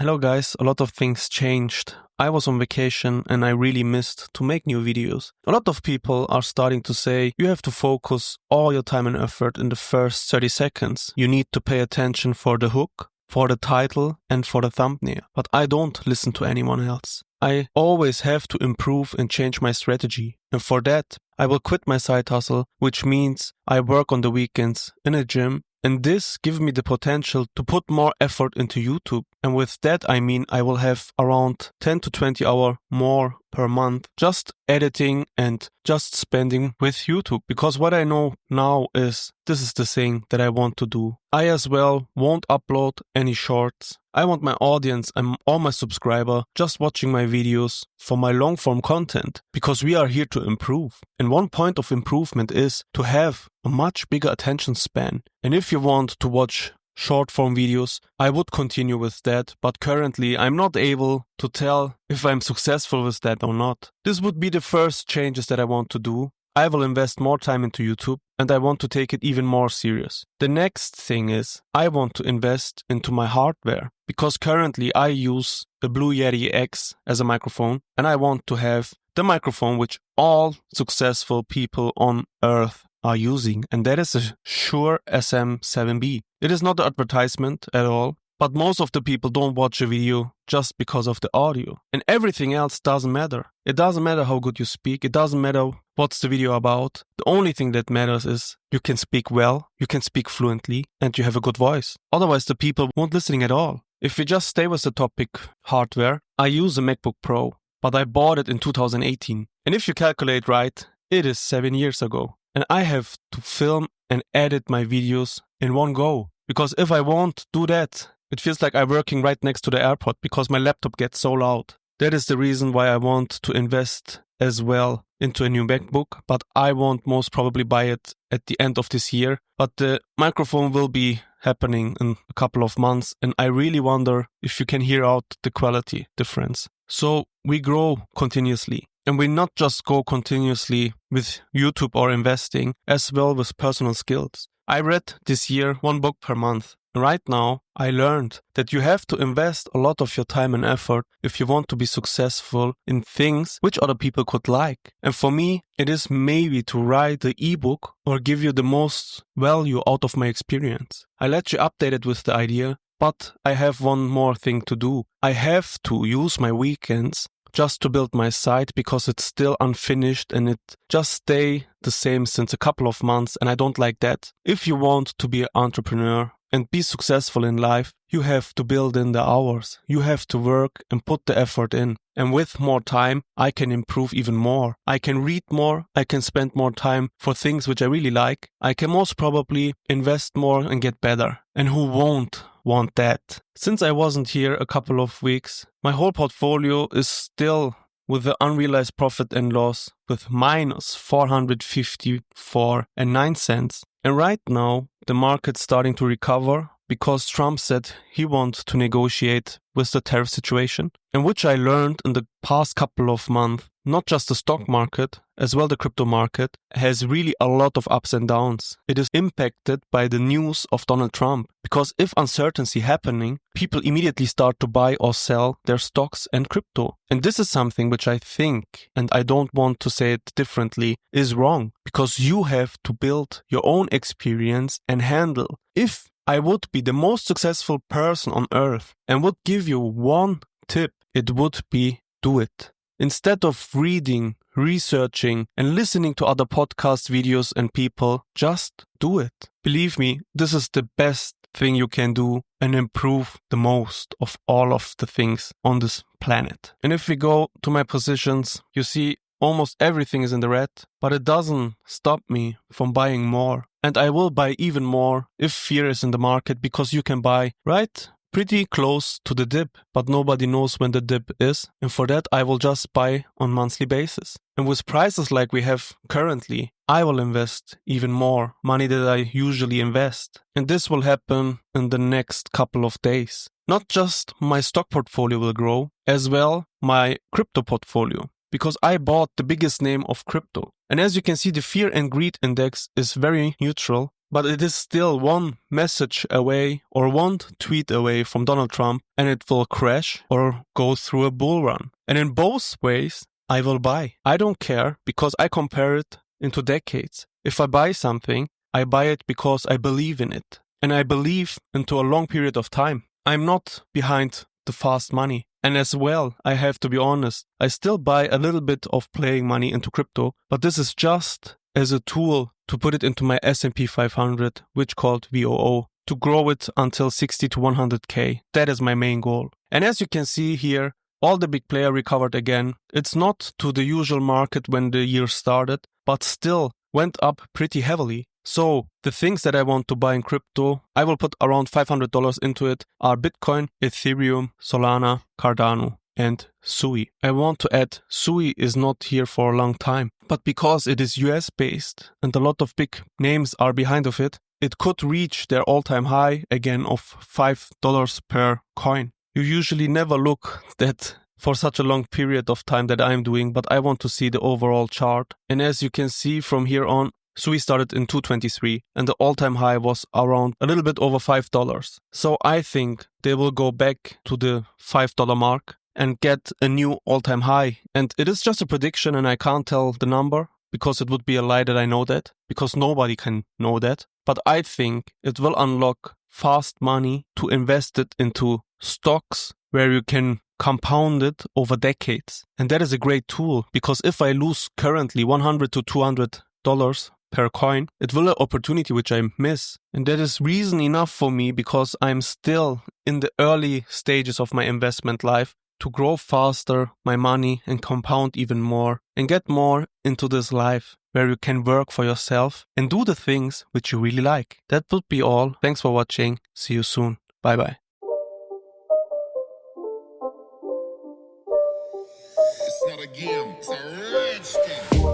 Hello guys, a lot of things changed. I was on vacation and I really missed to make new videos. A lot of people are starting to say you have to focus all your time and effort in the first 30 seconds. You need to pay attention for the hook, for the title and for the thumbnail. But I don't listen to anyone else. I always have to improve and change my strategy. And for that, I will quit my side hustle, which means I work on the weekends in a gym. And this gives me the potential to put more effort into YouTube. And with that, I mean I will have around 10 to 20 hours more per month just editing and just spending with YouTube. Because what I know now is this is the thing that I want to do. I as well won't upload any shorts. I want my audience and all my subscribers just watching my videos for my long form content because we are here to improve. And one point of improvement is to have a much bigger attention span. And if you want to watch short form videos, I would continue with that. But currently I'm not able to tell if I'm successful with that or not. This would be the first changes that I want to do. I will invest more time into YouTube and I want to take it even more serious. The next thing is I want to invest into my hardware because currently I use the Blue Yeti X as a microphone and I want to have the microphone which all successful people on earth are using, and that is a Shure SM7B. It is not an advertisement at all, but most of the people don't watch a video just because of the audio. And everything else doesn't matter. It doesn't matter how good you speak. It doesn't matter what's the video about. The only thing that matters is you can speak well, you can speak fluently, and you have a good voice. Otherwise, the people won't listening at all. If we just stay with the topic hardware, I use a MacBook Pro, but I bought it in 2018. And if you calculate right, it is 7 years ago. And I have to film and edit my videos in one go. Because if I won't do that, it feels like I'm working right next to the airport because my laptop gets so loud. That is the reason why I want to invest as well into a new MacBook. But I won't most probably buy it at the end of this year. But the microphone will be happening in a couple of months. And I really wonder if you can hear out the quality difference. So we grow continuously. And we not just go continuously with YouTube or investing, as well with personal skills. I read this year 1 book per month. Right now, I learned that you have to invest a lot of your time and effort if you want to be successful in things which other people could like. And for me, it is maybe to write the ebook or give you the most value out of my experience. I let you update it with the idea, but I have one more thing to do. I have to use my weekends just to build my site because it's still unfinished and it just stay the same since a couple of months and I don't like that. If you want to be an entrepreneur and be successful in life, you have to build in the hours. You have to work and put the effort in. And with more time, I can improve even more. I can read more. I can spend more time for things which I really like. I can most probably invest more and get better. And who won't want that? Since I wasn't here a couple of weeks, my whole portfolio is still with the unrealized profit and loss with minus 454.09 cents. And right now, the market's starting to recover because Trump said he wants to negotiate with the tariff situation, and which I learned in the past couple of months, not just the stock market, as well the crypto market, has really a lot of ups and downs. It is impacted by the news of Donald Trump, because if uncertainty happening, people immediately start to buy or sell their stocks and crypto. And this is something which I think, and I don't want to say it differently, is wrong, because you have to build your own experience and handle. If I would be the most successful person on earth and would give you one tip, it would be do it. Instead of reading, researching, and listening to other podcast videos and people, just do it. Believe me, this is the best thing you can do and improve the most of all of the things on this planet. And if we go to my positions, you see almost everything is in the red, but it doesn't stop me from buying more. And I will buy even more if fear is in the market because you can buy, right? Pretty close to the dip, but nobody knows when the dip is. And for that, I will just buy on monthly basis. And with prices like we have currently, I will invest even more money that I usually invest. And this will happen in the next couple of days. Not just my stock portfolio will grow, as well my crypto portfolio. Because I bought the biggest name of crypto. And as you can see, the fear and greed index is very neutral, but it is still one message away or one tweet away from Donald Trump, and it will crash or go through a bull run. And in both ways, I will buy. I don't care because I compare it into decades. If I buy something, I buy it because I believe in it. And I believe into a long period of time. I'm not behind the fast money. And as well, I have to be honest, I still buy a little bit of playing money into crypto, but this is just as a tool to put it into my S&P 500, which called VOO, to grow it until 60 to 100K. That is my main goal. And as you can see here, all the big players recovered again. It's not to the usual market when the year started, but still went up pretty heavily. So the things that I want to buy in crypto, I will put around $500 into it, are Bitcoin, Ethereum, Solana, Cardano, and Sui. I want to add, Sui is not here for a long time, but because it is US based and a lot of big names are behind of it, it could reach their all-time high again of $5 per coin. You usually never look that for such a long period of time that I'm doing, but I want to see the overall chart. And as you can see from here on, Sui started in 223 and the all-time high was around a little bit over $5. So I think they will go back to the $5 mark and get a new all-time high. And it is just a prediction and I can't tell the number because it would be a lie that I know that, because nobody can know that. But I think it will unlock fast money to invest it into stocks where you can compound it over decades. And that is a great tool because if I lose currently $100 to $200 per coin, it will be an opportunity which I miss. And that is reason enough for me because I'm still in the early stages of my investment life to grow faster my money and compound even more and get more into this life where you can work for yourself and do the things which you really like. That would be all. Thanks for watching. See you soon. Bye bye. It's not a game, it's a rich thing.